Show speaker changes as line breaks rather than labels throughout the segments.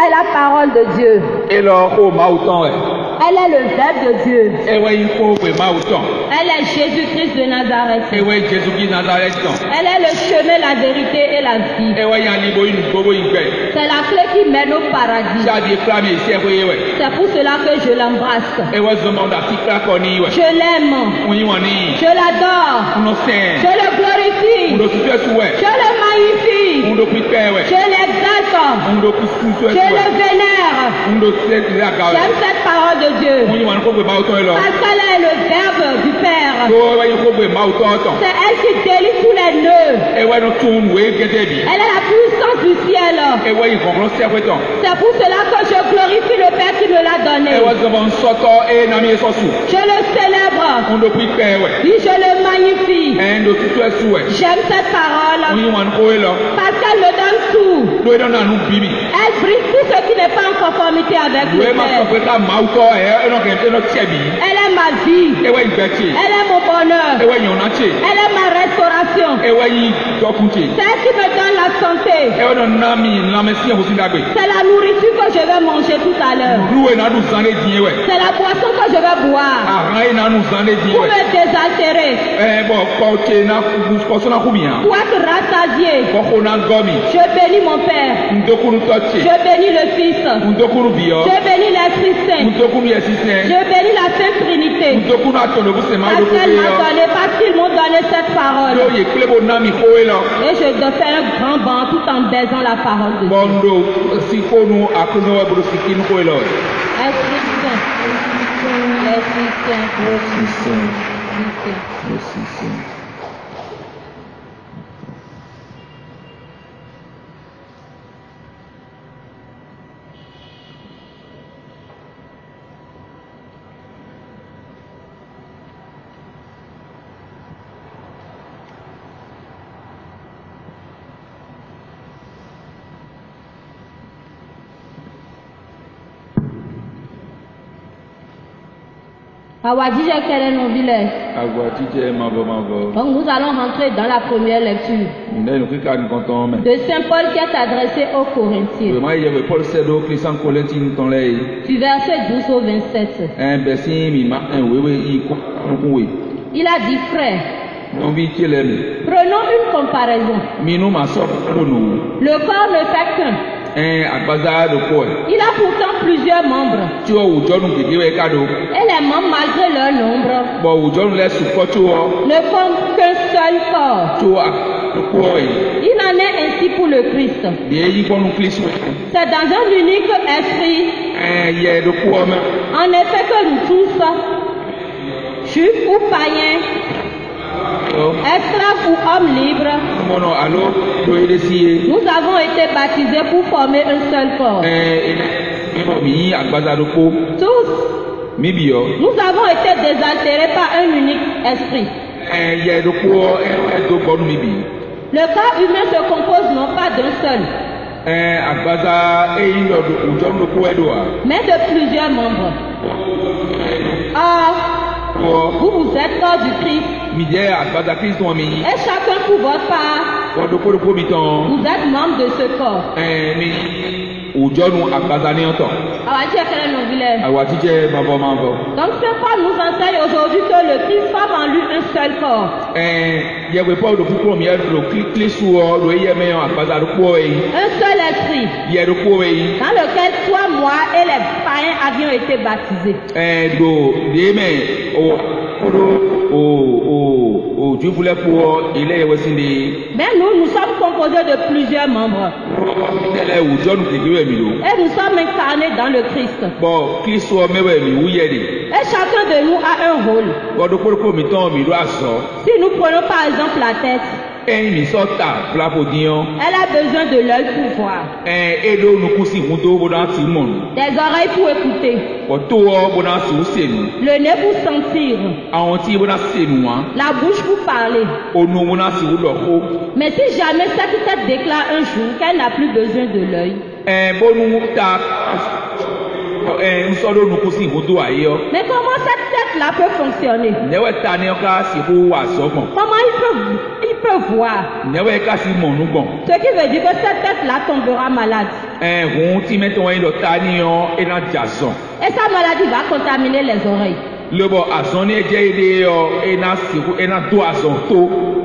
est la parole de Dieu. Elle est le Verbe de Dieu. Elle est Jésus-Christ de Nazareth. Elle est le chemin, la vérité et la vie. C'est la clé qui mène au paradis. C'est pour cela que je l'embrasse. Je l'aime. Je l'adore. Je le glorifie. Je le magnifie. Je l'exalte. Je le vénère. J'aime cette parole de Dieu. Parce qu'elle est le Verbe du Père. C'est elle qui délie tous les nœuds. Elle est la puissance du ciel. C'est pour cela que je glorifie le Père qui me l'a donné. Je le célèbre. Oui, je le magnifie. J'aime cette parole. Parce qu'elle me donne tout. Elle brise tout ce qui n'est pas en conformité avec le Père. Elle est ma vie. Elle est mon bonheur. Elle est ma restauration. C'est elle qui me donne la santé. C'est la nourriture que je vais manger tout à l'heure. C'est la boisson que je vais boire pour me désaltérer, pour être rassasié. Je bénis mon Père. Je bénis le Fils. Je bénis l'Esprit Saint. Je bénis la Sainte Trinité. Parce qu'elle m'a donné, parce qu'ils m'ont donné cette parole. Et je dois faire un grand banc tout en baisant la parole de Dieu. Esprit Saint. Esprit Saint. Awadije quel est nos villes. Donc nous allons rentrer dans la première lecture de Saint Paul qui est adressé aux Corinthiens. Du verset 12 au 27. Il a dit, frère, prenons une comparaison. Le corps ne fait qu'un. Il a pourtant plusieurs membres. Et les membres, malgré leur nombre, ne forment qu'un seul corps. Il en est ainsi pour le Christ. C'est dans un unique esprit, en effet, que nous tous, juifs ou païens, esclaves ou hommes libres, nous avons été baptisés pour former un seul corps. Tous, nous avons été désaltérés par un unique esprit. Le corps humain se compose non pas d'un seul, mais de plusieurs membres. Or, vous êtes corps du Christ. Et chacun pour votre part, vous êtes membre de ce corps. Donc Saint Paul nous enseigne aujourd'hui que le Christ forme en lui un seul corps. Un seul esprit dans lequel toi, moi et les païens avions été baptisés. Mais nous sommes composés de plusieurs membres. Et nous sommes incarnés dans le Christ. Et chacun de nous a un rôle. Si nous prenons par exemple la tête, Elle a besoin de l'œil pour voir. Des oreilles pour écouter. Le nez pour sentir. La bouche pour parler. Mais si jamais cette tête déclare un jour qu'elle n'a plus besoin de l'œil. Mais comment cette tête-là peut fonctionner? Comment il peut voir? Ce qui veut dire que cette tête-là tombera malade. Et sa maladie va contaminer les oreilles.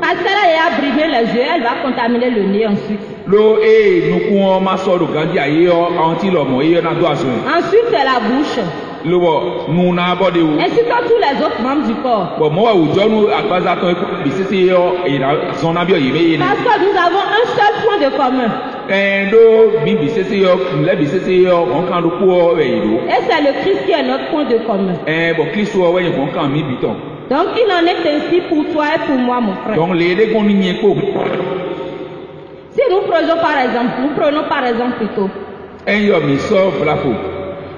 Parce qu'elle a brimé les yeux, elle va contaminer le nez ensuite. Ensuite, c'est la bouche. Ainsi que tous les autres membres du corps. Parce que nous avons un seul point de commun. Et c'est le Christ qui est notre point de commun. Donc il en est ainsi pour toi et pour moi, mon frère. Si nous prenons par exemple plutôt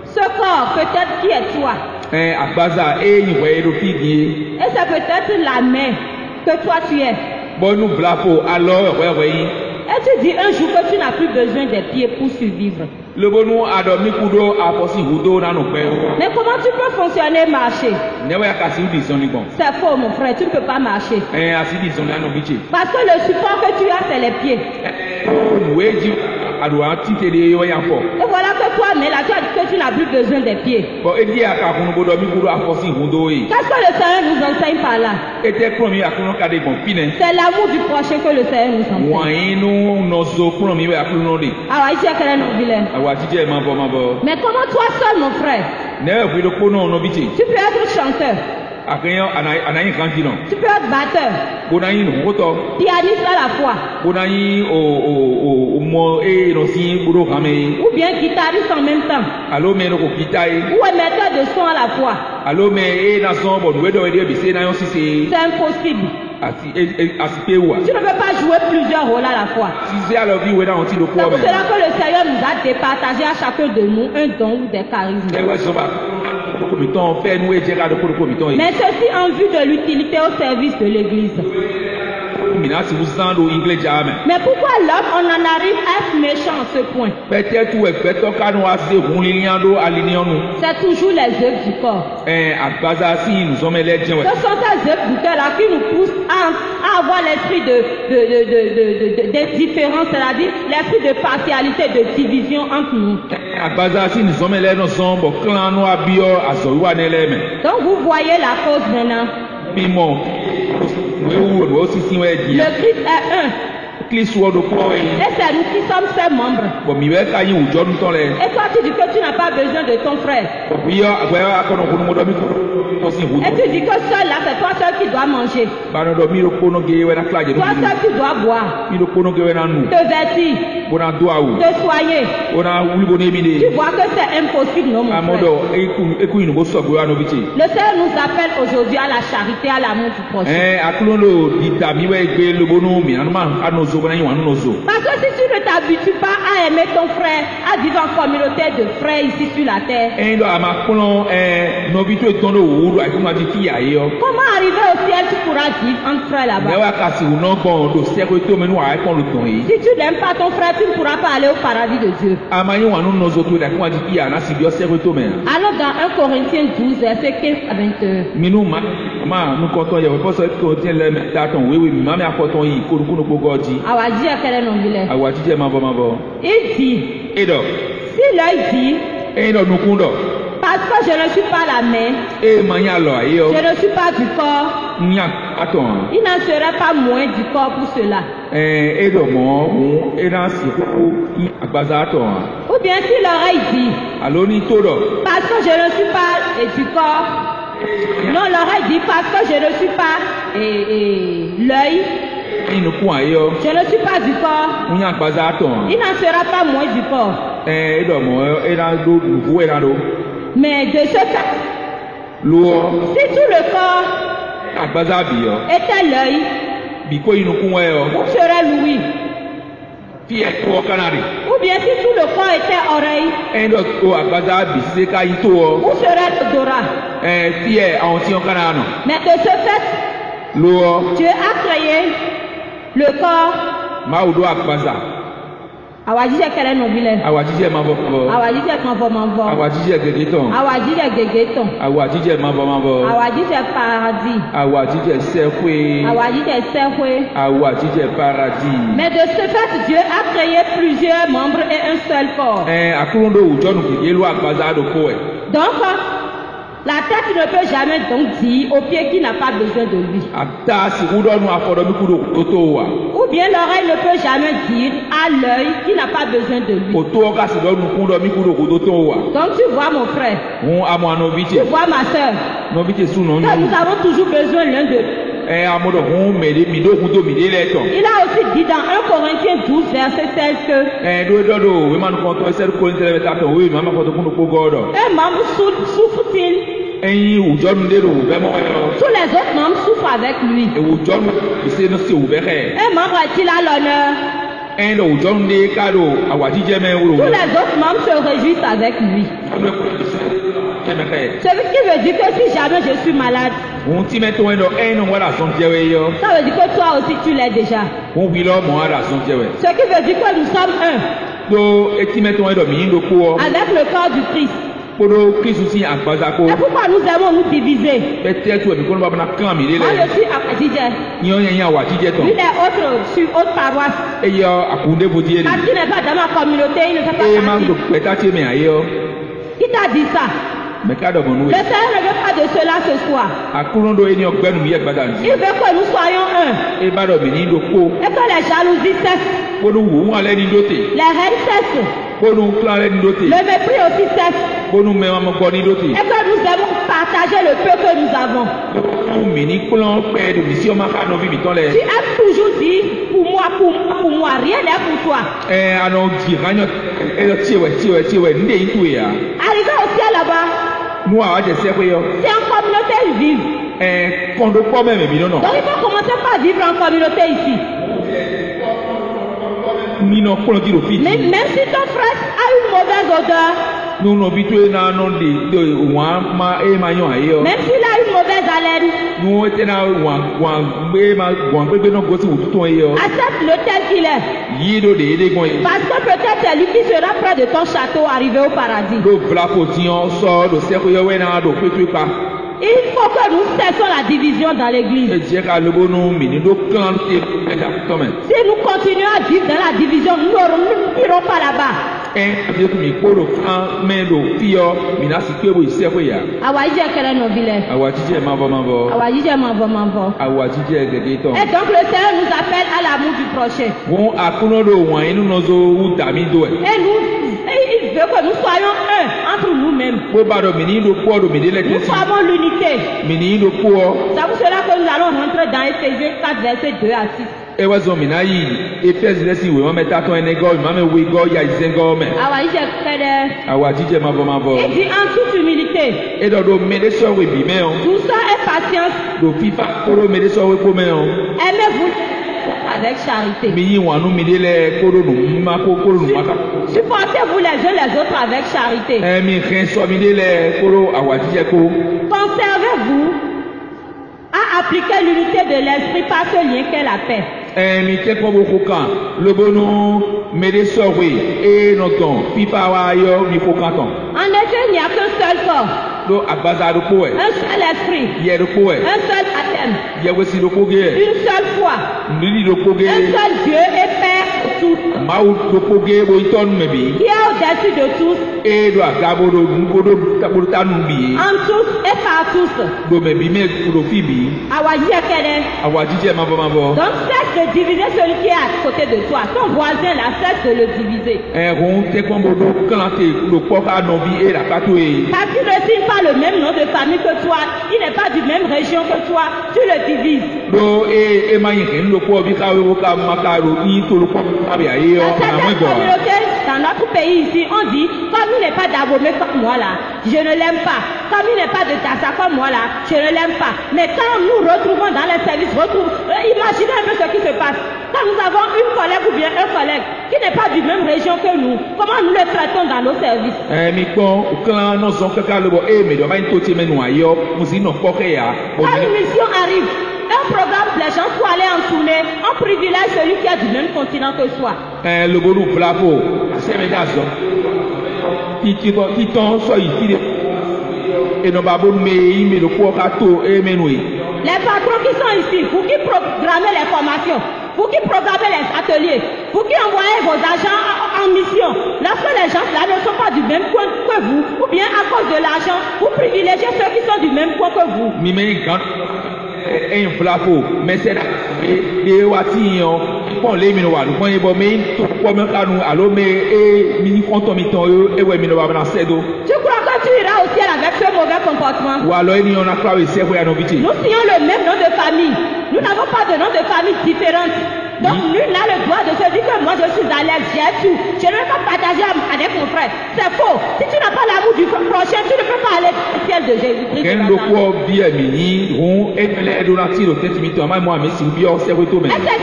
ce corps, peut-être qui est toi. Et c'est peut-être la main que toi tu es. Et tu dis un jour que tu n'as plus besoin des pieds pour survivre. Mais comment tu peux fonctionner, marcher? C'est faux, mon frère, tu ne peux pas marcher. Parce que le support que tu as, c'est les pieds. Et voilà que toi, mais là, tu as dit que tu n'as plus besoin des pieds. Qu'est-ce que le Seigneur nous enseigne par là? C'est l'amour du prochain que le Seigneur nous enseigne. Mais comment toi seul, mon frère, tu peux être chanteur? Tu peux être batteur, pianiste à la fois, ou bien guitariste en même temps, ou émetteur de son à la fois. C'est impossible. Tu ne peux pas jouer plusieurs rôles à la fois. C'est pour cela que le Seigneur nous a départagé à chacun de nous un don ou des charismes. Mais ceci en vue de l'utilité au service de l'Église. Mais pourquoi l'homme on en arrive à être méchant à ce point? C'est toujours les œuvres du corps. Ce sont ces œuvres du cœur là qui nous poussent à avoir l'esprit de différence, c'est-à-dire l'esprit de partialité, de division entre nous. Donc vous voyez la cause maintenant. Le Christ est un. Et c'est nous qui sommes ses membres. Et toi tu dis que tu n'as pas besoin de ton frère. Et tu dis que seul là c'est toi seul qui dois manger. Toi seul qui dois boire. Te vêtir. Te soigner. Tu vois que c'est impossible, non, mon frère. Le Seigneur nous appelle aujourd'hui à la charité, à l'amour du prochain. Parce que si tu ne t'habitues pas à aimer ton frère, à vivre en communauté de frères ici sur la terre, comment arriver au ciel tu pourras vivre entre frères là-bas? Si tu n'aimes pas ton frère, tu ne pourras pas aller au paradis de Dieu. Allons dans 1 Corinthiens 12, verset 15 à 21. Il dit, si l'œil dit, parce que je ne suis pas la main, je ne suis pas du corps, il n'en serait pas moins du corps pour cela. Ou bien si l'oreille dit, parce que je ne suis pas du corps, non, l'oreille dit parce que je ne suis pas l'œil, je ne suis pas du corps, il n'en sera pas moins du corps. Mais de ce fait, si tout le corps était l'œil, Où serait Louis? Ou bien si tout le corps était oreille, où serait Dora? Mais de ce fait, Dieu a créé le corps. Awajije kele nobile.
Awajije mavo.
Awajije mavo.
Awajije gegeton.
Awajije gegeton.
Awajije mavo.
Awajije paradis.
Awajije sefwe.
Awajije sefwe.
Awajije paradis.
Mais de ce fait, Dieu a créé plusieurs membres et un seul corps.
Akurundo ujonu kigelu akbaza do koe.
Donc, la tête ne peut jamais donc dire au pied qui n'a pas besoin de lui. Ou bien l'oreille ne peut jamais dire à l'œil qui n'a pas besoin de lui. Donc tu vois mon frère, tu vois ma soeur, que nous avons toujours besoin l'un d'eux. Il a aussi dit dans 1 Corinthiens 12, verset 16 que un membre souffre-t-il? Tous les autres membres souffrent avec lui. Un membre est-il à l'honneur? Tous les autres membres se réjouissent avec lui. Ce qui veut dire que si jamais je suis malade, ça veut dire que toi aussi tu l'es déjà. Ce qui veut dire que nous sommes un avec le corps du Christ. Et pourquoi nous aimons nous diviser? Moi je suis à Adidje. Lui est autre sur autre paroisse. Parce qu'il n'est pas dans ma communauté, il ne fait pas partie. Qui t'a dit ça? Le Seigneur ne veut pas de cela ce soir. Il veut que nous soyons un. Et que les jalousies cessent. Les haines cessent. Le mépris aussi cesse. Et que nous devons partager le peu que nous avons. Tu aimes toujours dire pour moi, rien n'est pour toi. Arrivé au ciel là-bas, c'est en communauté vive. Donc il faut commencer par vivre en communauté ici. Même si ton frère a une mauvaise odeur, même s'il a une mauvaise haleine, accepte-le tel qu'il est. Parce que peut-être c'est lui qui sera près de ton château arrivé au paradis. Il faut que nous cessions la division dans l'église. Si nous continuons à vivre dans la division, nous n'irons pas là-bas. Et donc le Seigneur nous appelle à l'amour du prochain. Et il veut que nous soyons un entre nous-mêmes. Nous formons l'unité. C'est pour cela que nous allons rentrer dans Éphésiens 4, versets 2 à 6. Il dit en toute humilité, douceur et patience, aimez-vous avec charité. Supportez-vous les uns les autres avec charité. Conservez-vous à appliquer l'unité de l'esprit par ce lien qu'est la paix. En effet, il n'y a qu'un seul corps, un seul esprit, un seul baptême, une seule foi, un seul Dieu et Père de tous, qui est au-dessus de tous, en tous et par tous. Donc cesse de diviser celui qui est à côté de toi. Ton voisin là, cesse de le diviser. Parce qu'il ne signe pas le même nom de famille que toi, il n'est pas du même région que toi, tu le divises. Dans notre pays ici, on dit, comme il n'est pas d'Abomey comme moi là, je ne l'aime pas. Comme il n'est pas de Tassa comme moi là, je ne l'aime pas. Mais quand nous retrouvons dans les services, Imaginez un peu ce qui se passe. Quand nous avons une collègue ou bien un collègue qui n'est pas du même région que nous, comment nous le traitons dans nos services? Quand une mission arrive, un programme, les gens sont allés en tournée, on privilège celui qui a du même continent que soi. Le bon bravo, c'est mes gars. Les patrons qui sont ici, vous qui programmez les formations, vous qui programmez les ateliers, vous qui envoyez vos agents en mission, lorsque les gens là ne sont pas du même coin que vous, ou bien à cause de l'argent, vous privilégiez ceux qui sont du même coin que vous. Mais c'est tu crois que tu iras au ciel avec ce mauvais comportement? Nous signons le même nom de famille. Nous n'avons pas de nom de famille différente. Donc, nul n'a le droit de se dire que moi je suis à l'aise, j'ai tout. Je ne vais pas partager avec mon frère. C'est faux. Si tu n'as pas l'amour du prochain, tu ne peux pas aller au ciel de Jésus-Christ. Et c'est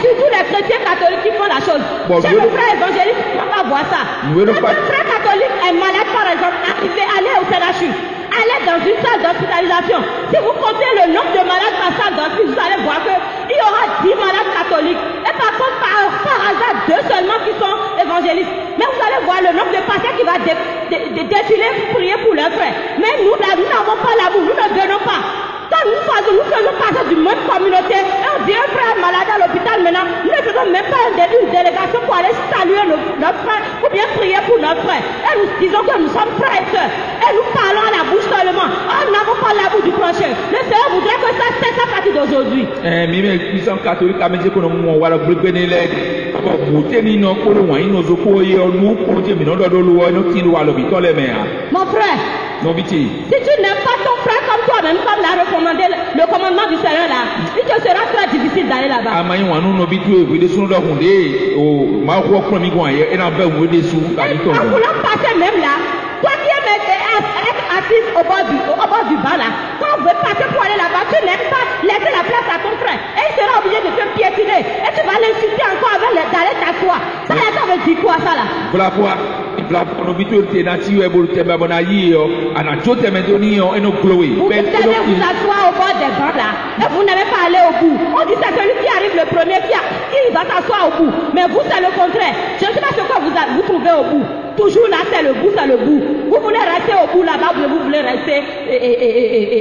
surtout les chrétiens catholiques qui font la chose. Chez le frère évangéliste, tu ne peux pas voir ça. Quand un frère catholique est malade, par exemple, allez au CNHU. Allez dans une salle d'hospitalisation. Si vous comptez le nombre de malades par salle d'hospitalisation, vous allez voir qu'il y aura 10 malades catholiques. Et par contre, par hasard, 2 seulement qui sont évangélistes. Mais vous allez voir le nombre de patients qui va défiler pour prier pour leurs frères. Mais nous n'avons pas l'amour, nous ne venons pas. Quand nous faisons partie d'une même communauté, et on dit un frère malade à l'hôpital maintenant, nous ne faisons même pas une délégation pour aller saluer notre frère ou bien prier pour notre frère. Et nous disons que nous sommes frères et sœurs. Et nous parlons à la bouche seulement. Nous n'avons pas l'amour du prochain. Le Seigneur voudrait que ça cesse à partir d'aujourd'hui. Mon frère, si tu n'aimes pas ton frère comme toi-même, comme l'a recommandé le commandement du Seigneur là, il te sera très difficile d'aller là-bas. En voulant passer même là, toi qui es assis au bord du banc là, quand on veut passer pour aller là-bas, tu n'aimes pas laisser la place à ton frère. Et il sera obligé de te piétiner. Et tu vas l'insulter encore avec d'aller t'asseoir. Ça veut dire quoi ça là? Vous allez vous asseoir au bord des bancs là, et vous n'avez pas aller au bout. On dit c'est celui qui arrive le premier qui va s'asseoir au bout. Mais vous c'est le contraire. Je ne sais pas ce que vous trouvez au bout. Toujours là c'est le bout, c'est le bout. Vous voulez rester au bout là-bas, vous voulez rester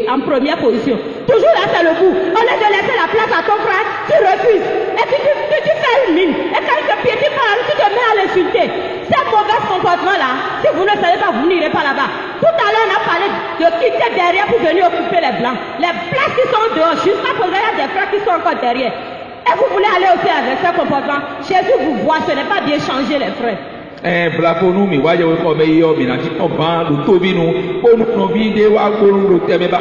en première position. Toujours là c'est le bout. Au lieu de laisser la place à ton frère, tu refuses. Et puis tu fais une mine. Et quand il te piétine par là, tu te mets à l'insulter. C'est un mauvais comportement là. Si vous ne savez pas, vous n'irez pas là-bas. Tout à l'heure, on a parlé de quitter derrière pour venir occuper les blancs. Les places qui sont dehors, jusqu'à présent, il y a des frères qui sont encore derrière. Et vous voulez aller aussi avec ce comportement. Jésus vous voit, ce n'est pas bien changer les frères.
Blaponu mi waje we ko be yo mi na ti ko ban lu tobi nu ko no bi de wa ko lu teme ba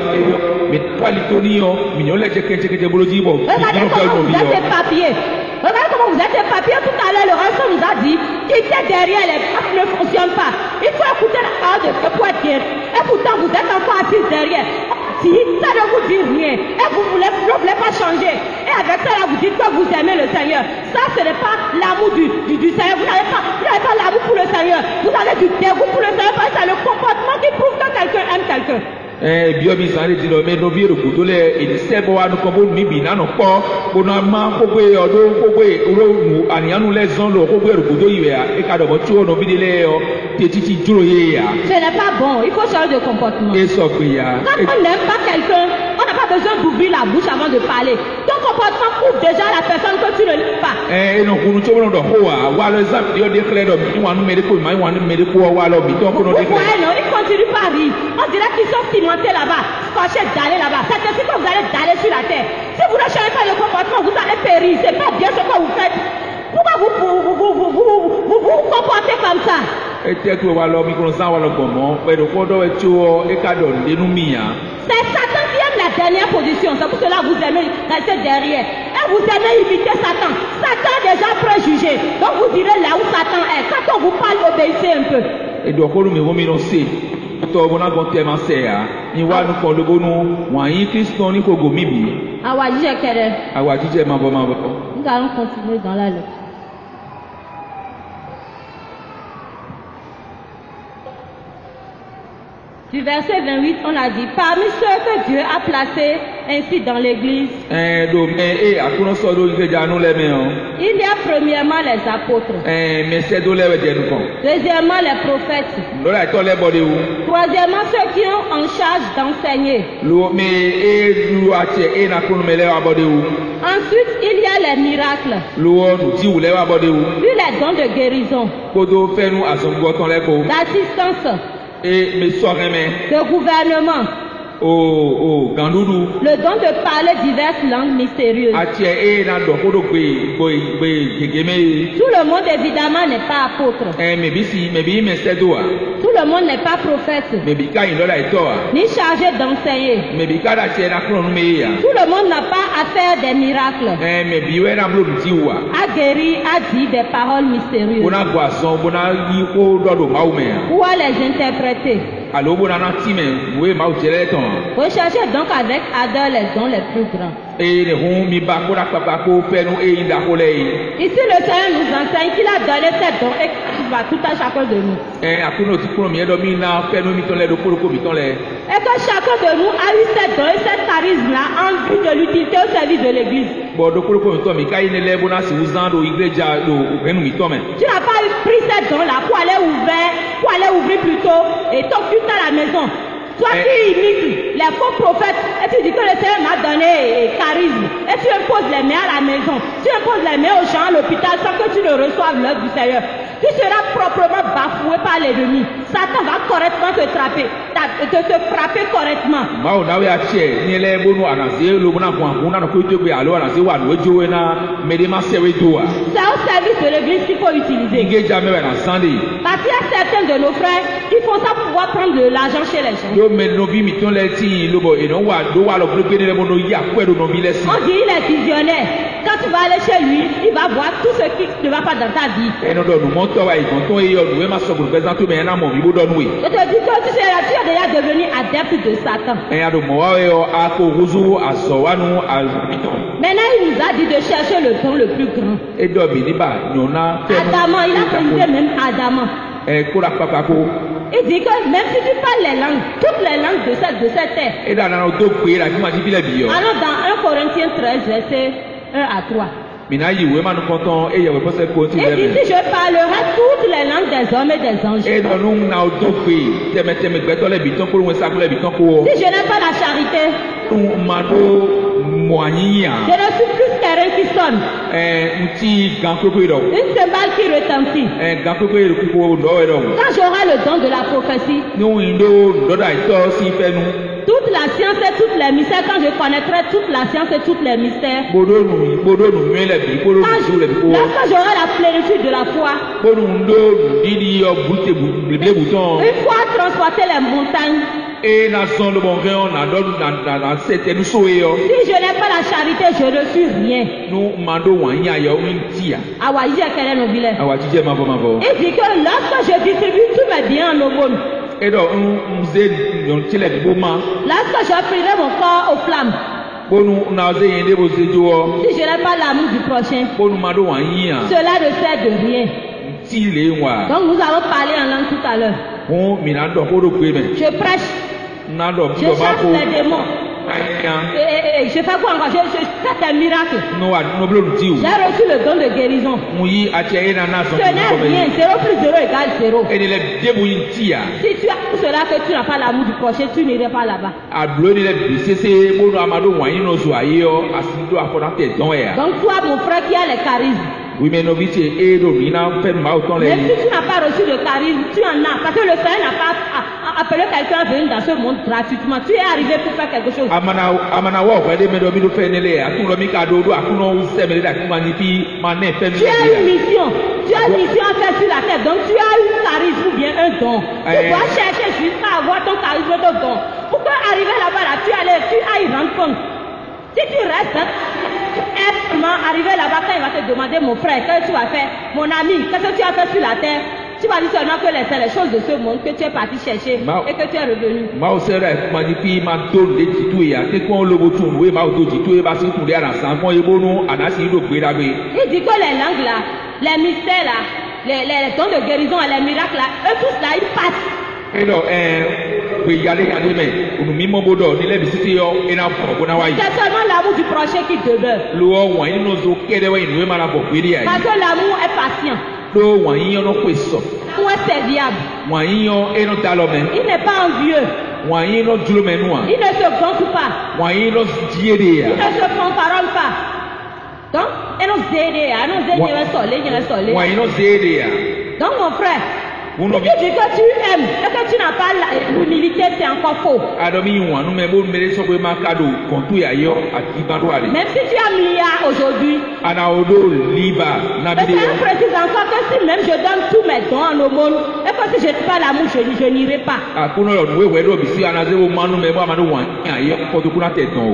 mi pali toni yo mi no le je bolo ji bo
regardez comment vous êtes papier. Regardez comment vous êtes papier. Tout à l'heure le rançon nous a dit qu'il était derrière, les places ne fonctionnent pas. Il faut écouter la parole de ce pour être bien. Et pourtant vous êtes encore assis derrière. Si ça ne vous dit rien et vous ne voulez pas changer, et avec ça là vous dites que vous aimez le Seigneur, ça ce n'est pas l'amour du Seigneur. Vous n'avez pas l'amour pour le Seigneur, vous avez du dégoût pour le Seigneur, parce que c'est le comportement qui prouve que quelqu'un aime quelqu'un.
Biobi sáré ti lọ mẹ́nu bí èrò kòtò lẹ̀ èdè sẹ́bọ̀ wa nukọ̀ bó níbi ìnáná kọ́ kóná má kókó ọdún kókó olóhùn àníyànú lẹ́sán lọ kókó èrò kòtò yìí wẹ̀ ẹ̀kadọ̀bọ̀ tí ó nọ bí délé ọ tètè dúró yé ya.
Ce n'est pas bon, il faut changer de comportement.
Et sọ pé ya.
Quand on n'aime pas quelqu'un, on n'a pas besoin d'ouvrir la bouche avant de parler. Ton comportement prouve déjà la personne que tu ne l'aimes pas.
Eno kunu tí wọ́n dọ̀ hó wa wà lọ zam tí ó dé kílẹ̀ dọ̀ bí wọn mẹ́rin kó ìmọ̀ wọn mẹ́rin kó wà lọ bí tó kó dé kílẹ̀.
Ouais, non, il continue pas à rire. On dirait qu'ils sont cimentés là-bas, scotchés d'aller là-bas. C'est ainsi que vous allez d'aller sur la terre. Si vous ne changez pas le comportement, vous allez périr. C'est pas bien ce que vous faites. Pourquoi vous comportez comme ça?
Et tu vas alors microsan wala gomo, mais le codo est tuo et cadeau de numia.
C'est Satan qui aime la dernière position. C'est pour cela que vous aimez rester derrière. Et vous aimez imiter Satan. Satan est déjà préjugé. Donc vous direz là où Satan est. Quand on vous parle, obéissez un peu.
Et donc, on nous met au minocé. Toi, on a compté ma serre. Ni wa nu kon lobo nu wa yin Kristo ni ko go mi bi.
Awa jíjẹ kẹrẹ.
Awa jíjẹ ma bo.
Nous allons continuer dans la lecture. Du verset 28, on a dit, parmi ceux que Dieu a placés ainsi dans l'église, il y a premièrement les apôtres, deuxièmement les prophètes, troisièmement ceux qui ont en charge d'enseigner. Ensuite, il y a les miracles, puis les dons de guérison, d'assistance, de gouvernement, le don de parler diverses langues mystérieuses. Tout le monde évidemment n'est pas apôtre. Tout le monde n'est pas prophète, ni chargé d'enseigner. Tout le monde n'a pas à faire des miracles, à guérir, à dire des paroles mystérieuses, ou à les interpréter. Recherchez donc avec ardeur les dons les plus grands. Ici, le Seigneur nous enseigne qu'il a donné ces dons et qu'il va tout à chacun de nous. Et que chacun de nous a eu ces dons et ces charismes-là en vue de l'utilité au service de l'Église. Tu n'as pas pris ces dons-là pour aller ouvrir plutôt et t'occuper à la maison. Toi qui imites les faux prophètes et tu dis que le Seigneur m'a donné charisme et tu imposes les mains à la maison, tu imposes les mains aux gens à l'hôpital sans que tu ne reçoives l'œuvre du Seigneur. Tu seras proprement bafoué par l'ennemi. Satan va correctement te frapper correctement. C'est au service de l'église qu'il faut utiliser. Parce qu'il y a certains de nos frères qui font ça pour pouvoir prendre de l'argent chez les gens. On dit il est visionnaire. Quand tu vas aller chez lui, il va voir tout ce qui ne va pas dans ta vie. Je te dis que tu es déjà devenu adepte de Satan. Maintenant, il nous a dit de chercher le don le plus grand. Adamant, il a précisé même Adamant. Il dit que même si tu parles les langues, toutes les langues de cette terre. Allons dans 1 Corinthiens 13, verset 1 à 3. Il dit si je parlerai toutes les langues des hommes et des anges, si je n'ai pas la charité, je ne suis plus qu'un qui sonne, une cymbale qui retentit. Quand j'aurai le don de la prophétie, toute la science et tous les mystères, quand je connaîtrai toute la science et tous les mystères, lorsque j'aurai la plénitude de la foi, une fois transporté les montagnes, si je n'ai pas la charité, je ne suis rien. Il dit que lorsque je distribue tous mes biens en aumône, lorsque j'offrirai mon corps aux flammes, si je n'ai pas l'amour du prochain, cela ne sert de rien. Donc nous allons parler en langue tout à l'heure. Je prêche, je chasse les démons. Et je fais quoi encore? Je fais des miracles. J'ai reçu le don de guérison. Ce n'est rien. 0 plus 0 égale 0. Si tu as tout cela que tu n'as pas l'amour du prochain, tu n'irais pas là-bas. Donc toi, mon frère qui a les charismes, même si tu n'as pas reçu de charisme, tu en as. Parce que le Seigneur n'a pas appelé quelqu'un à venir dans ce monde gratuitement. Tu es arrivé pour faire quelque chose. Tu as une mission. Tu as une mission à faire sur la terre. Donc tu as un charisme ou bien un don. Tu dois chercher jusqu'à avoir ton charisme, ton don. Pour arriver là-bas, tu as y rendre compte. Si tu restes, arrivé là-bas, quand il va te demander, mon frère, qu'est-ce que tu as fait? Mon ami, qu'est-ce que tu as fait sur la terre? Tu vas dire seulement que c'est les choses de ce monde que tu es parti chercher et que tu es revenu. Il dit que les langues là, les mystères là, les dons de guérison et les miracles là, eux tous là, ils passent. C'est seulement l'amour du prochain qui demeure. Parce que l'amour est patient. L'amour est serviable. Il n'est pas envieux. Il ne se gonfle pas. Il ne se fanfaronne pas. Donc, donc mon frère, si tu dis que tu aimes et que tu n'as pas l'humilité, c'est encore faux. Même si tu as milliard aujourd'hui, mais ça précise encore que si même je donne tous mes dons en aumône et que si je n'ai pas l'amour, je n'irai pas.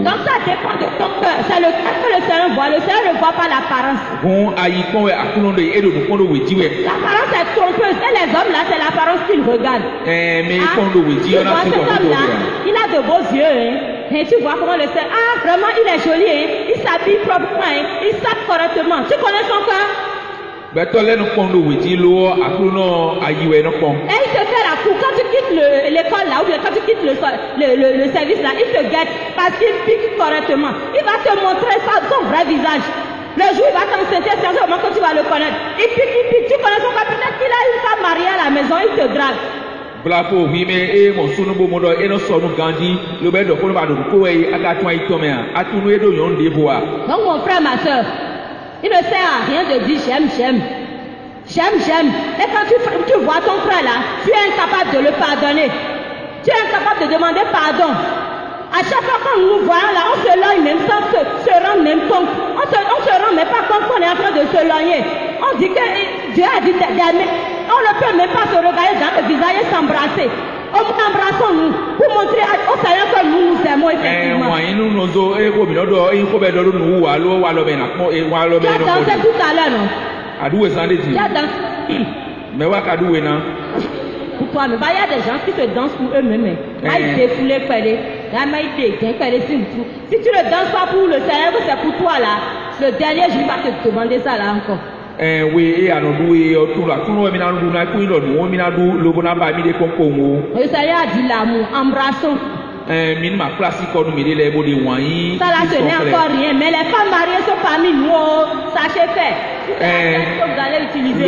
Donc ça dépend de ton cœur. C'est le cœur que le Seigneur voit. Le Seigneur ne voit pas l'apparence. L'apparence est trompeuse et les hommes là, c'est l'apparence qu'ils regardent. Il a de beaux yeux, hein. Et tu vois comment le Seigneur, vraiment il est joli, hein. Il s'habille proprement, hein. Il s'habille correctement. Tu connais son cœur? Et il te fait la cour. Quand tu quittes l'école là, ou quand tu quittes le service là, il te guette parce qu'il pique correctement. Il va te montrer son vrai visage. Le jour où il va t'enseigner, c'est au moment que tu vas le connaître. Il pique, tu connais son cas, peut-être qu'il a une femme mariée à la maison, il te drague. Donc mon frère, ma soeur, il ne sert à rien de dire j'aime. Et quand tu vois ton frère là, tu es incapable de le pardonner. Tu es incapable de demander pardon. À chaque fois qu'on nous voit là, on se logne même sans se rendre même compte. On se rend même pas compte qu'on est en train de se logner. On dit que Dieu a dit d'aimer. On ne peut même pas se regarder dans le visage et s'embrasser. Embrassons-nous pour montrer au Seigneur que nous nous aimons effectivement. Tu as dansé tout à l'heure, non? Tu as dansé. Pour toi, mais il y a des gens qui te dansent pour eux-mêmes. Si tu ne danses pas pour le Seigneur, c'est pour toi là. Le dernier jour, il va te demander ça là encore. Le Seigneur a dit l'amour, embrassons. Ça là, ce n'est encore rien, mais les femmes mariées sont parmi nous, sachez faire. Vous allez utiliser.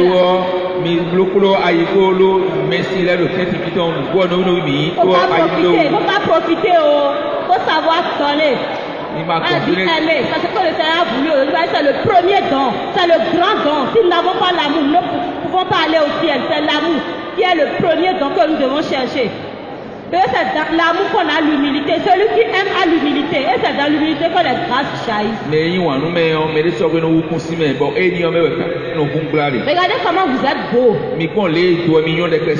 Faut pas profiter, faut savoir donner. Parce que le Seigneur a voulu, c'est le premier don, c'est le grand don. Si nous n'avons pas l'amour, nous ne pouvons pas aller au ciel. C'est l'amour qui est le premier don que nous devons chercher. Et c'est dans l'amour qu'on a l'humilité. Celui qui aime a l'humilité. Et c'est dans l'humilité que les grâces jaillissent. Regardez comment vous êtes beau.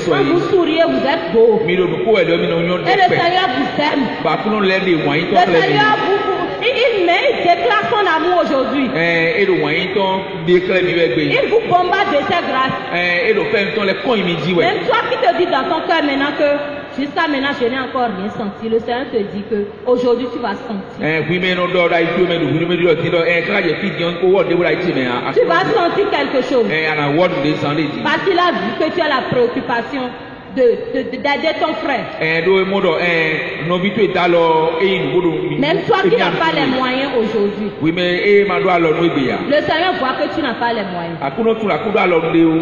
Quand vous souriez, vous êtes beau. Et le Seigneur vous aime. Le Seigneur il déclare son amour aujourd'hui. Il vous bombarde de ses grâces. Même toi qui te dis dans ton cœur maintenant que jusqu'à maintenant je n'ai encore rien senti. Le Seigneur te dit que aujourd'hui tu vas sentir. Tu vas sentir quelque chose. Parce qu'il a vu que tu as la préoccupation d'aider ton frère. Même toi qui n'as pas les moyens aujourd'hui. Le Seigneur voit que tu n'as pas les moyens.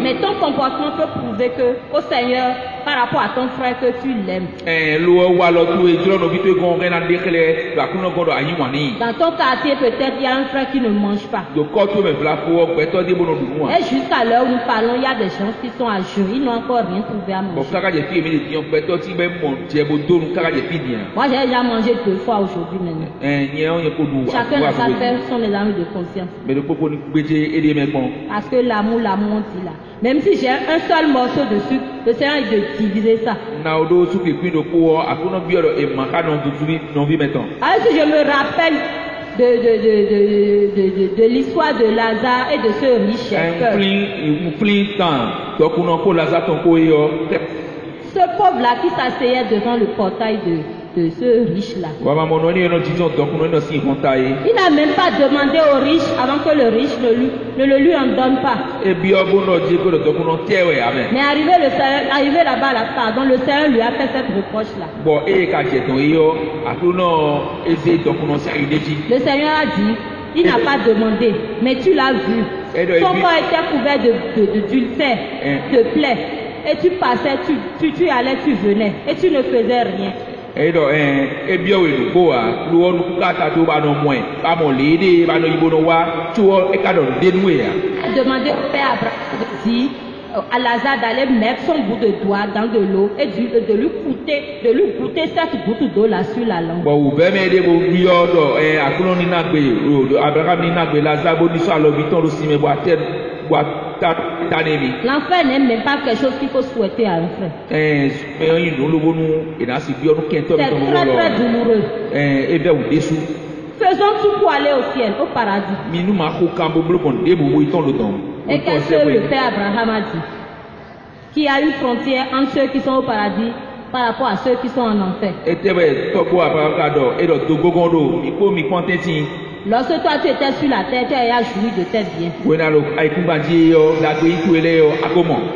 Mais ton comportement peut prouver que au Seigneur, par rapport à ton frère, que tu l'aimes. Dans ton quartier, peut-être il y a un frère qui ne mange pas. Et jusqu'à l'heure où nous parlons, il y a des gens qui sont à jeun. Ils n'ont encore rien trouvé à manger. Moi j'ai déjà mangé 2 fois aujourd'hui maintenant. Chacun dans sa tête sont les amis de conscience. Parce que l'amour on dit là. Même si j'ai un seul morceau de sucre, le Seigneur est de diviser ça. Alors si je me rappelle de l'histoire de Lazare et de ce riche. Ce pauvre-là qui s'asseyait devant le portail de ce riche-là. Il n'a même pas demandé au riche avant que le riche ne le lui en donne pas. Mais arrivé là-bas, pardon, le Seigneur lui a fait cette reproche-là. Le Seigneur a dit, il n'a pas demandé, mais tu l'as vu. Son corps était couvert d'ulcères, de plaies. Et tu passais, tu allais, tu venais, et tu ne faisais rien. Demandez au Père Abraham à Lazare d'aller mettre son bout de doigt dans de l'eau et de lui goûter cette goutte d'eau là sur la langue. L'enfer n'aime même pas quelque chose qu'il faut souhaiter à un frère. C'est très très douloureux. Faisons tout pour aller au ciel, au paradis. Et qu'est-ce que le Père Abraham a dit? Qu'il y a une frontière entre ceux qui sont au paradis par rapport à ceux qui sont en enfer. Lorsque toi tu étais sur la terre, tu as joui de tes biens.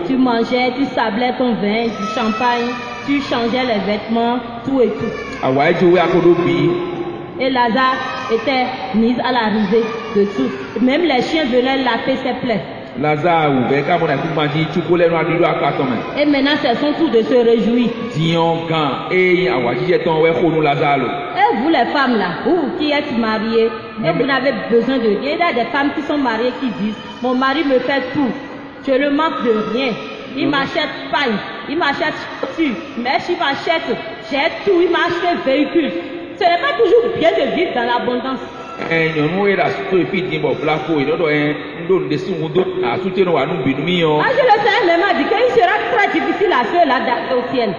Tu mangeais, tu sablais ton vin, du champagne, tu changeais les vêtements, tout et tout. Et Lazare était mis à la risée de tout. Même les chiens venaient laver ses plaies. Et maintenant c'est son tour de se réjouir. Et vous les femmes là, vous qui êtes mariées, et vous n'avez besoin de rien. Il y a des femmes qui sont mariées qui disent, mon mari me fait tout, je ne manque de rien. Il m'achète paille, il m'achète chaussures, mèche, il m'achète, j'ai tout, il m'achète véhicule. Ce n'est pas toujours bien de vivre dans l'abondance. Moi je le sais, mais m'a dit qu'il sera très difficile à ceux-là d'aller au ciel.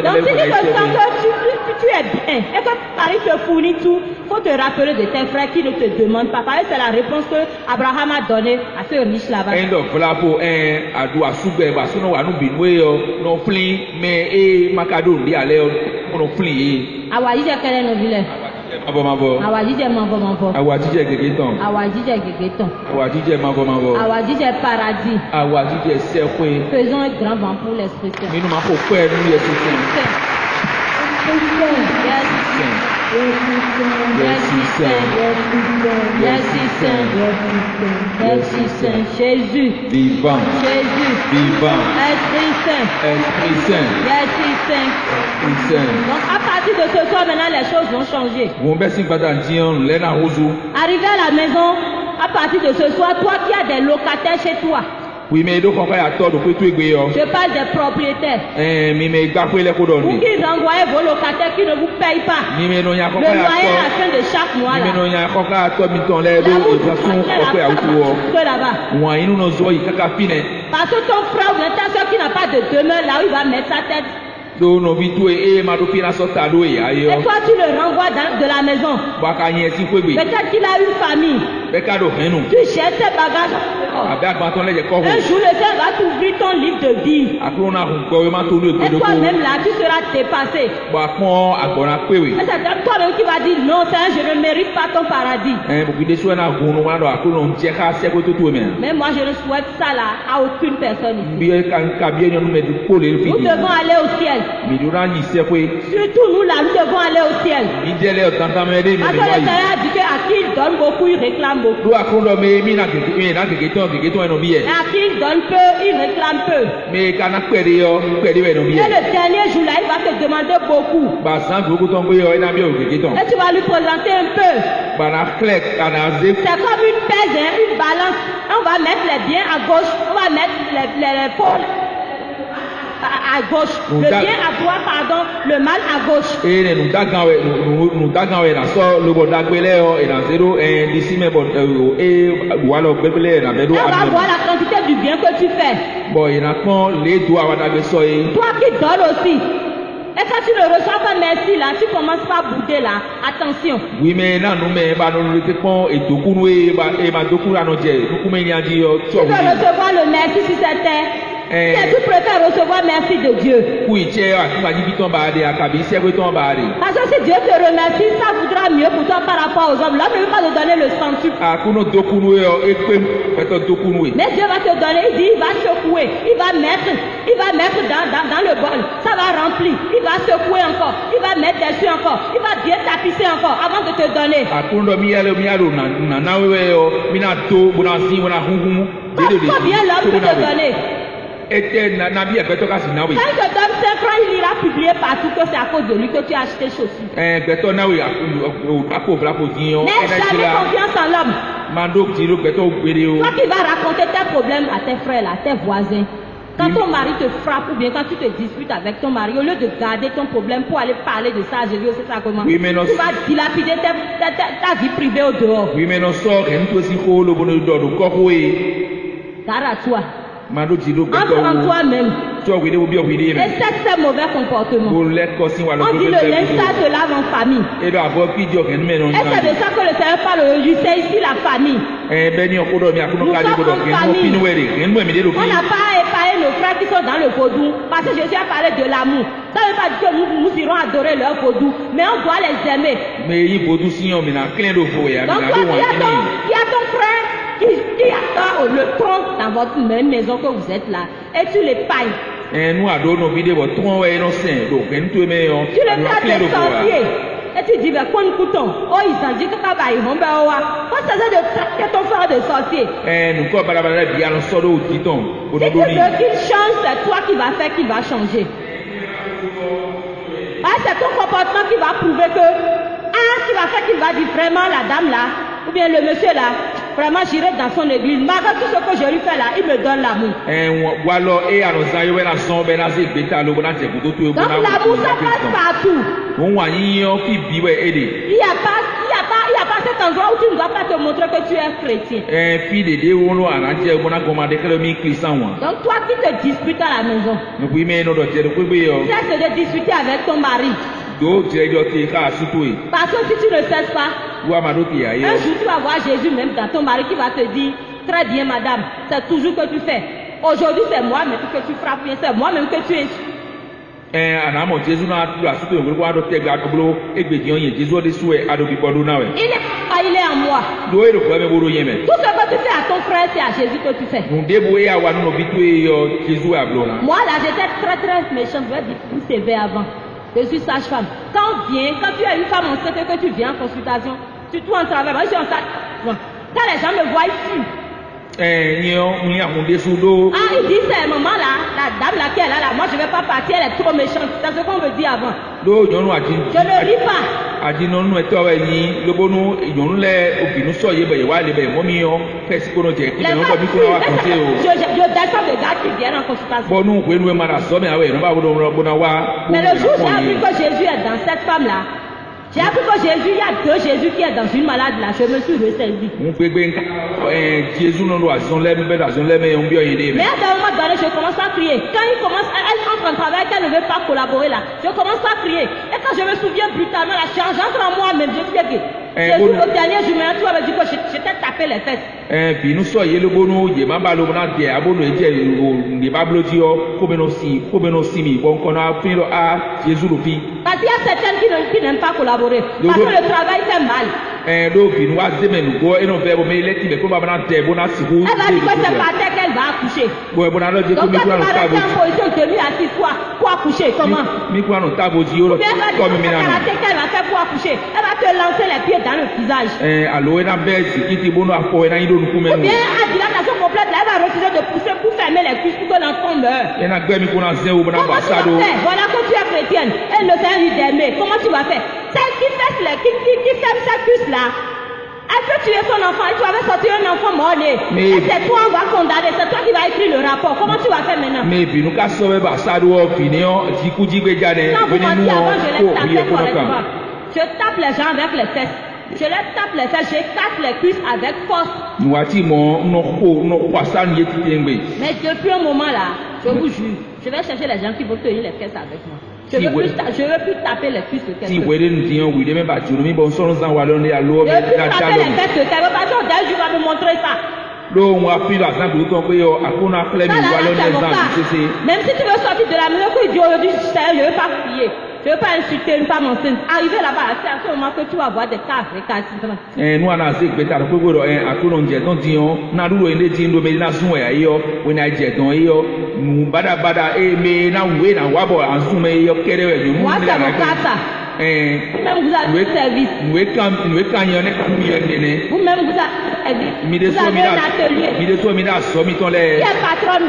Donc si tu te sens que tu es bien et que Paris te fournit tout, il faut te rappeler de tes frères qui ne te demandent pas. Pareil, c'est la réponse que Abraham a donnée à ce riche là-bas. Awajije kele no bile. Awajije mabo.
Awajije gegeton.
Awajije paradis.
Awajije sekwe.
Faisons un grand vent pour l'Esprit Saint.
Minu ma ko pe nu Yesu Saint.
Merci Saint. Jésus.
Vivant.
Esprit Saint. Merci Saint. Donc à partir de ce soir maintenant les choses vont changer. Arrivé à la maison, à partir de ce soir, toi qui as des locataires chez toi. Je parle des propriétaires. Vous qui renvoyez vos locataires qui ne vous payent pas. Le loyer à la fin de chaque mois. Là parce que ton frère ou ta soeur qui n'a pas de demeure là où il va mettre sa tête. Et toi tu le renvoies de la maison. Peut-être qu'il a une famille. Tu jettes tes bagages. Un jour le Seigneur va t'ouvrir ton livre de vie. Et toi-même là tu seras dépassé. Et c'est toi-même qui va dire non Seigneur je ne mérite pas ton paradis. Mais moi je ne souhaite ça là à aucune personne ici. Nous devons aller au ciel. Surtout nous là, nous devons aller au ciel. Parce que le Seigneur a dit qu'à qui il donne beaucoup, il réclame beaucoup. Et à qui il donne peu, il réclame peu. Et le dernier jour là, il va te demander beaucoup. Et tu vas lui présenter un peu. C'est comme une pèse, une balance. On va mettre les biens à gauche, on va mettre les pauvres à gauche, le bien à droite, pardon, le mal à gauche. On va voir la quantité du bien que tu fais. Toi qui donnes aussi. Et quand tu ne reçois pas merci là, tu commences pas à bouder là. Attention.
Oui, mais non, nous, mais nous te pon et dokunu et ma dokunu anoje. Nous pouvons dire
tu peux recevoir le merci si c'était. Si tu préfères recevoir merci de Dieu.
Oui, parce
que si Dieu te remercie, ça voudra mieux pour toi par rapport aux hommes. L'homme ne veut pas te donner le centuple. Mais Dieu va te donner, il dit, il va secouer, il va mettre dans le bol, ça va remplir, il va secouer encore, il va mettre dessus encore, il va bien tapisser encore avant de te donner. Combien l'homme peut te donner? Quand il te donne 5 francs, il ira publier partout que c'est à cause de lui que tu as acheté chaussures. N'aie jamais confiance en l'homme. Toi qui vas raconter tes problèmes à tes frères, à tes voisins. Quand ton mari te frappe ou bien quand tu te disputes avec ton mari, au lieu de garder ton problème pour aller parler de ça, je sais ça comment. Tu vas dilapider ta vie privée au dehors. Car à toi. Entre en toi-même. Et c'est mauvais comportement. On dit le linge ça se lave en famille. Et c'est de ça que le Seigneur parle aujourd'hui. C'est ici la famille. Nous sommes en famille. On n'a pas épargné nos frères qui sont dans le vaudou. Parce que Jésus a parlé de l'amour. Ça ne veut pas dire que nous irons adorer leur vaudou. Mais on doit les aimer. Donc toi qui as ton frère qui attend le tronc dans votre même maison que vous êtes là, et tu les pailles. Tu le mets à des sorciers. Et tu dis, mais quoi nous coûtons? Oh, ils s'en disent que ça va y rendre. Faut cesser de traiter ton frère de sorcier. Si tu veux qu'il change, c'est toi qui vas faire qu'il va changer. C'est ton comportement qui va prouver que, qui va faire qu'il va dire vraiment la dame là, ou bien le monsieur là. Vraiment, j'irai dans son église. Malgré tout ce que je lui fais là, il me donne l'amour. Donc l'amour, ça passe partout. Il n'y a pas cet endroit où tu ne dois pas te montrer que tu es chrétien. Donc toi qui te disputes à la maison, cesse de discuter avec ton mari. Parce que si tu ne cesses pas, un jour tu vas voir Jésus même dans ton mari qui va te dire, très bien madame, c'est toujours que tu fais. Aujourd'hui c'est moi-même que tu frappes bien, c'est moi-même que tu insultes. Il est à moi. Tout ce que tu fais à ton frère, c'est à Jésus que tu fais. Moi là j'étais très méchante, je vais dire plus sévère avant. Je suis sage-femme. Quand tu es une femme enceinte et que tu viens en consultation, surtout en travail, moi je suis en salle. Quand les gens me voient ici, il dit c'est maman là, la dame là qui est là, moi je ne vais pas partir, elle est trop méchante. C'est ce qu'on me dit avant. Je ne lis pas. Je descends de gars qui viennent en consultation. Mais le jour où j'ai appris que Jésus est dans cette femme là, j'ai appris que Jésus, il y a 2 Jésus qui est dans une malade là, je me suis ressaisi. Mais à un moment donné, je commence à crier. Quand elle entre en travail, qu'elle ne veut pas collaborer là, je commence à crier. Et quand je me souviens brutalement, là, j'entre en moi-même, je dis que Jésus, le dernier jour, tu avais dit que je t'ai tapé les fesses. Parce qu'il y a certaines qui n'aiment pas collaborer. Parce que le travail fait mal. Elle va dire que c'est par terre qu'elle va accoucher. Donc quand tu vas rester en position tenue assise pour accoucher, comment? Ou bien elle va dire que c'est qu'elle va faire pour accoucher. Elle va te lancer les pieds dans le visage. Ou bien à dilatation complète, elle va refuser de pousser pour fermer les cuisses pour que l'enfant meure. Comment tu vas faire? Voilà que tu es chrétienne. Elle ne fait rien d'aimer. Comment tu vas faire? Celle qui ferme sa cuisse là, elle peut tuer son enfant. Et tu avais sorti un enfant mort-né. Et c'est toi, on va condamner. C'est toi qui vas écrire le rapport. Comment tu vas faire maintenant? Non, vous m'avez dit avant, je les tapais correctement. Je tape les gens avec les fesses. Je les tape les fesses, j'écarte les cuisses avec force. Mais depuis un moment là, je vous jure, je vais chercher les gens qui vont tenir les fesses avec moi. Je veux plus taper les cuisses de quelqu'un.
Si vous voulez nous dire, oui, même pas, je ne veux pas aller à l'eau.
Je veux plus taper les fesses de quelqu'un. Parce que d'ailleurs, je vais me montrer ça. Même si tu veux sortir de la maison, il dit aujourd'hui, je ne veux pas prier. Je ne veux pas insulter une femme enceinte. Arriver là-bas, c'est à ce moment que tu vas voir des cas africains.
Nous, on a dit que tu as dit
vous-même vous avez service. Vous-même vous avez un atelier. Qui est patronne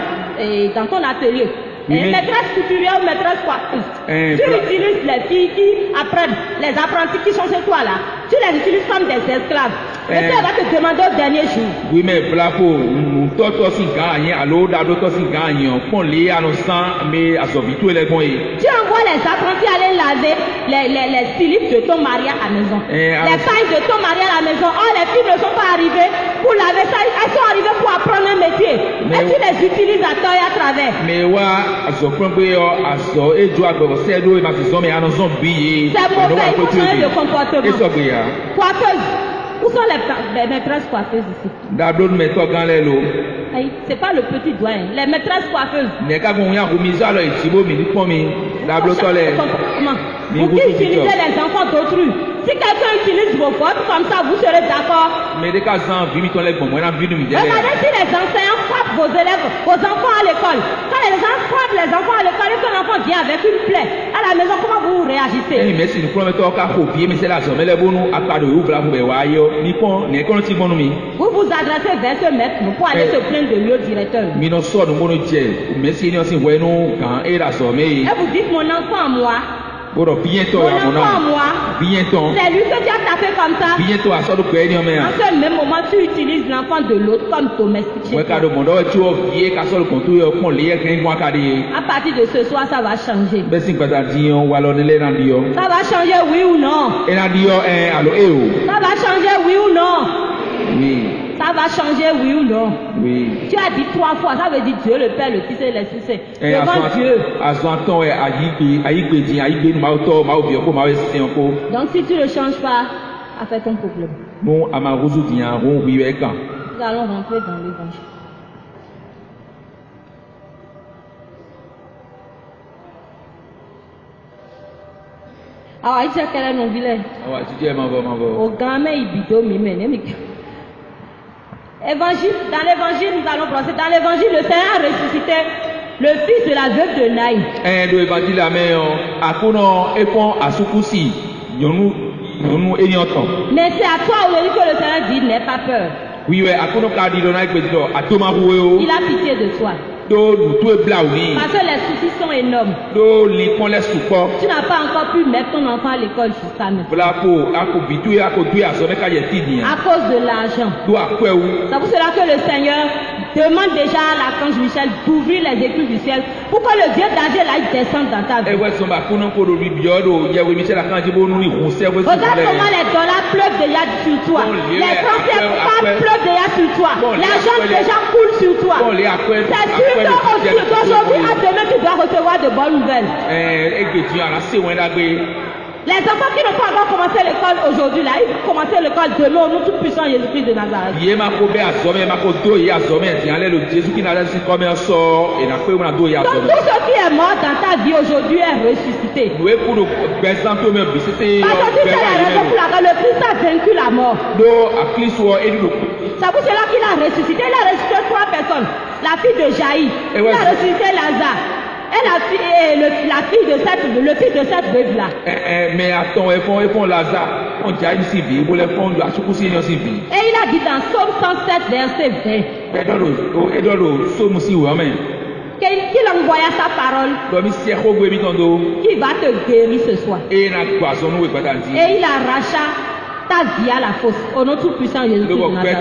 dans ton atelier? Maîtresse couturière ou maîtresse coiffeuse. Tu utilises les filles qui apprennent, les apprentis qui sont chez toi là, tu les utilises comme des esclaves. Et tu vas te demander au dernier jour.
Oui, mais voilà pour nous, toi si gagne, alors d'abord si gagne, pour les annonçants, mais à sauver tous les bons.
Tu envoies les apprentis aller laver les stylistes de ton mari à la maison. Les pailles de ton mari à la maison. Oh, les filles ne sont pas arrivées pour laver ça, elles sont arrivées pour apprendre un métier. Et tu les utilises à tort et à travers.
Mais ouais, c'est mauvais
de comportement. Coiffeuse. Où sont les maîtresses coiffeuses ici? C'est pas le petit doigt. Les maîtresses coiffeuses. Vous qui utilisez les enfants d'autrui. Si quelqu'un utilise vos fautes, comme ça vous serez d'accord. Regardez si les enseignants frappent vos élèves, vos enfants à l'école. Quand les gens frappent les enfants à l'école et que l'enfant vient avec une plaie à la maison, comment vous réagissez? Vous vous adressez vers ce maître pour aller se plaindre de lui au directeur. Et vous dites mon enfant à moi.
Bientôt,
c'est lui que tu as tapé comme ça. En ce même moment, tu utilises l'enfant de l'autre comme domestique. À partir de ce soir, ça va changer. Ça va changer, oui ou non? Ça va changer, oui ou non?
Oui.
Ça va changer, oui ou non?
Oui.
Tu as dit 3 fois, ça veut dire Dieu le Père, le Fils et l'Esprit. Devant Dieu. Donc si tu ne changes pas, avec ton problème.
Nous allons
rentrer dans l'évangile. Alors, il dit quel est mon village? Au grand-mère, il bidot, Évangile, dans l'évangile, nous allons penser. Dans l'évangile, le Seigneur a ressuscité le fils de la veuve de Naïm. Mais c'est à toi aujourd'hui que le Seigneur dit n'aie pas peur. Il a pitié de toi. Parce que les soucis sont énormes. Tu n'as pas encore pu mettre ton enfant à l'école jusqu'à maintenant. À cause de l'argent. C'est pour cela que le Seigneur demande déjà à l'archange Michel d'ouvrir les éclus du ciel pour que le Dieu d'Angèle aille descendre dans ta vie. Regarde comment les dollars pleuvent déjà sur toi. Les transferts pleuvent déjà sur toi. L'argent déjà coule sur toi. C'est sûr qu'aujourd'hui à demain tu dois recevoir de bonnes nouvelles. Les enfants qui n'ont pas encore commencé l'école aujourd'hui, là, ils vont commencer l'école demain au nom tout puissant Jésus-Christ de Nazareth. Donc tout ce qui est mort dans ta vie aujourd'hui est ressuscité. Parce que tu sais la raison pour laquelle le Christ a vaincu la mort. C'est pour cela qu'il a ressuscité. Il a ressuscité 3 personnes. La fille de Jaïr, il a ressuscité Lazare. Et le fils de cette veuve-là.
Mais attends, ils font Lazare. On dit à une civile, ils voulaient prendre la choukoussi en civile.
Et il a dit dans Psaume 107, verset 20. Qu'il envoya sa parole. Qui va te guérir ce soir. Et il arracha ta vie à la fosse. Au nom tout puissant Jésus Christ de Nazareth.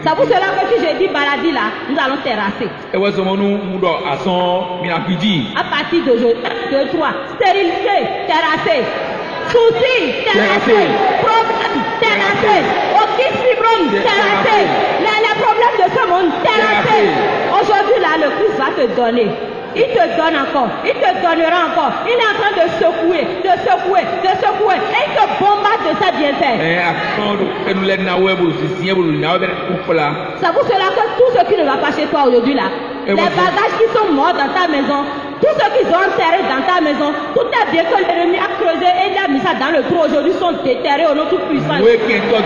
C'est pour cela que si je dis maladie là, nous allons terrasser. À partir d'aujourd'hui, 2, 3, stérilité, terrasser. Soucis, terrasser. Problème, terrasser. Aucune fibrome, terrasser. Les problèmes de ce monde, terrasser. Aujourd'hui là, là, le Christ va te donner. Il te donne encore, il te donnera encore. Il est en train de secouer, de secouer, de secouer. Et il te bombarde de sa bienfaits. C'est pour cela que tout ce qui ne va pas chez toi aujourd'hui là, les bagages qui sont morts dans ta maison, tout ce qu'ils ont enterré dans ta maison, tout est bien que l'ennemi a creusé et il a mis ça dans le trou aujourd'hui sont déterrés au nom tout puissant. Les biens, ils sont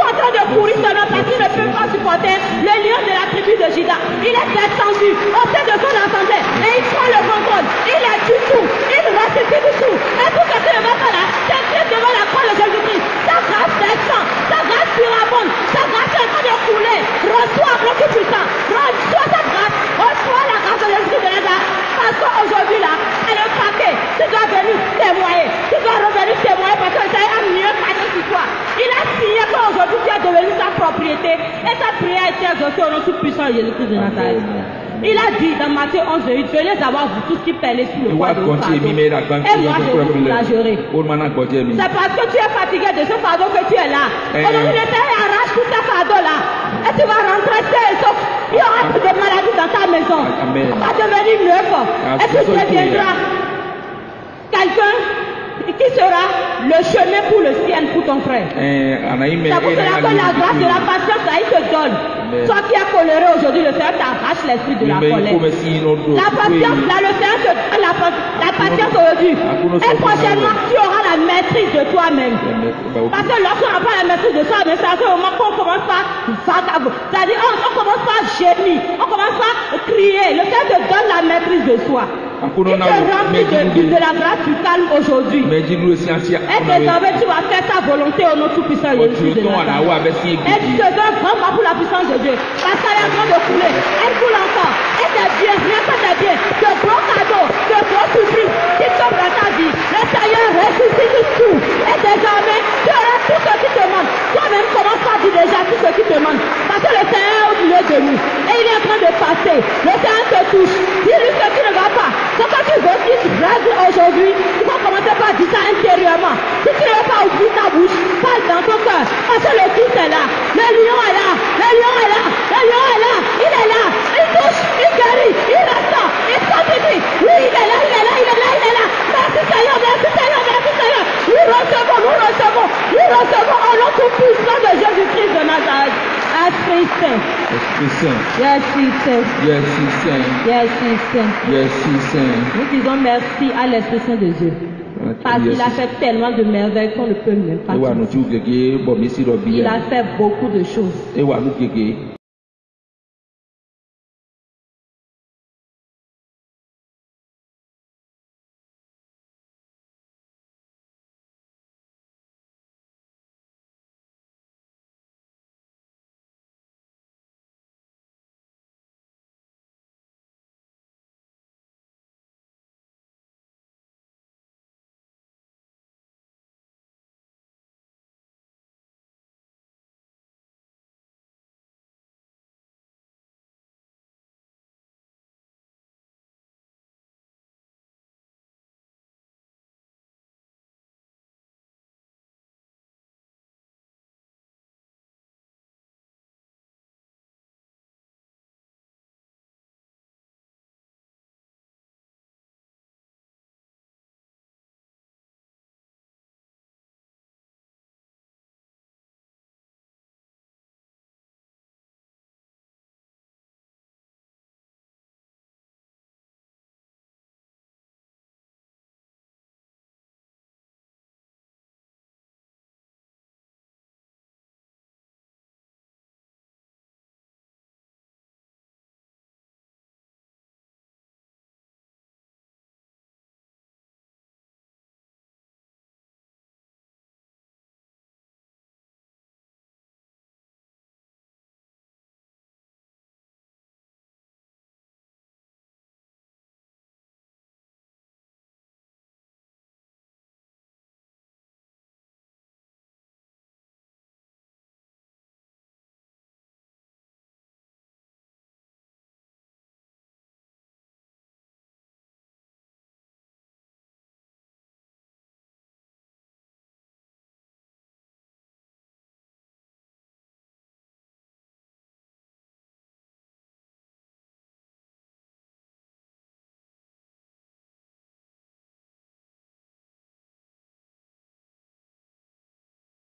en train de courir seulement parce qu'ils ne peuvent pas supporter le lion de la tribu de Juda. Il est descendu au sein de son assemblée et il prend le contrôle. Il est du tout, il ressuscite du tout. Et tout ce qui ne va pas là, c'est devant la croix de Jésus-Christ. Sa grâce descend, sa grâce surabonde, sa grâce est en train de couler. Reçois le tout puissant, reçois sa grâce, reçois la grâce de Jésus-Christ de Nazareth. Parce qu'aujourd'hui là, elle est craquée. Tu dois venir témoigner, tu dois revenir témoigner parce que ça a mieux passé sur toi. Il a signé qu'aujourd'hui tu es devenu sa propriété et sa prière a été exaucée au nom tout puissant de Jésus-Christ de Nazareth. Il a dit dans Matthieu 11, 8, venez avoir vous tous qui pèlez sous le poids de vos fardeaux. Et moi je vous soulagerai. C'est parce que tu es fatigué de ce fardeau que tu es là. Aujourd'hui le Seigneur arrache tous ces fardeaux là. Et tu vas rentrer sain et sauf. Il y aura plus de maladies dans ta maison. Tu vas devenir neuf. Et puis tu deviendras quelqu'un qui sera le chemin pour le ciel pour ton frère. C'est pour cela que la grâce de la patience, ça, il te donne. Toi qui as coléré aujourd'hui, le Seigneur t'arrache l'esprit de la colère. La patience, là, le Seigneur te donne la patience aujourd'hui. Et prochainement, tu auras la maîtrise de toi-même. Parce que lorsqu'on n'a pas la maîtrise de soi-même, c'est à ce moment qu'on commence par vagabond. C'est-à-dire, on commence par gémir, on commence par crier. Le Seigneur te donne la maîtrise de soi. Il te remplit de la grâce du calme aujourd'hui. Et désormais tu vas faire ta volonté au nom tout-puissant de Jésus de Nazareth. Et tu te donnes vraiment pour la puissance de Dieu. Parce qu'elle est en train de couler. Elle coule encore. Et des biens, rien que des biens, de gros cadeaux, de gros surprises qui tombent dans ta vie. Le Seigneur ressuscite tout. Et désormais, tu auras tout ce qui te manque. Toi-même, commence par dire déjà tout ce qui te manque. Parce que le Seigneur est au milieu de nous. Et il est en train de passer. Le Seigneur te touche. Dis-lui ce qui ne va pas. Ce que tu veux qu'il te règle aujourd'hui, il faut commencer par dire ça intérieurement. Si tu ne veux pas ouvrir ta bouche, parle dans ton cœur. Parce que le Christ est là. Le lion est là. Le lion est là. Le lion est là. Il est là. Il touche. Il guérit. Il restaure. Il sanctifie. Oui, il est là. Il est là. Il est là. Il est là. Merci Seigneur. Merci Seigneur. Merci Seigneur. Nous recevons. Nous recevons. Nous recevons au nom tout puissant de Jésus-Christ de Nazareth. Esprit Saint.
Esprit Saint.
Yes, He Saint.
Yes, He Saint.
Yes, He Saint.
Yes, He Saint.
Nous disons merci à l'Esprit Saint de Dieu. Parce qu'il a fait tellement de merveilles qu'on ne peut même pas dire. Il a fait beaucoup de choses.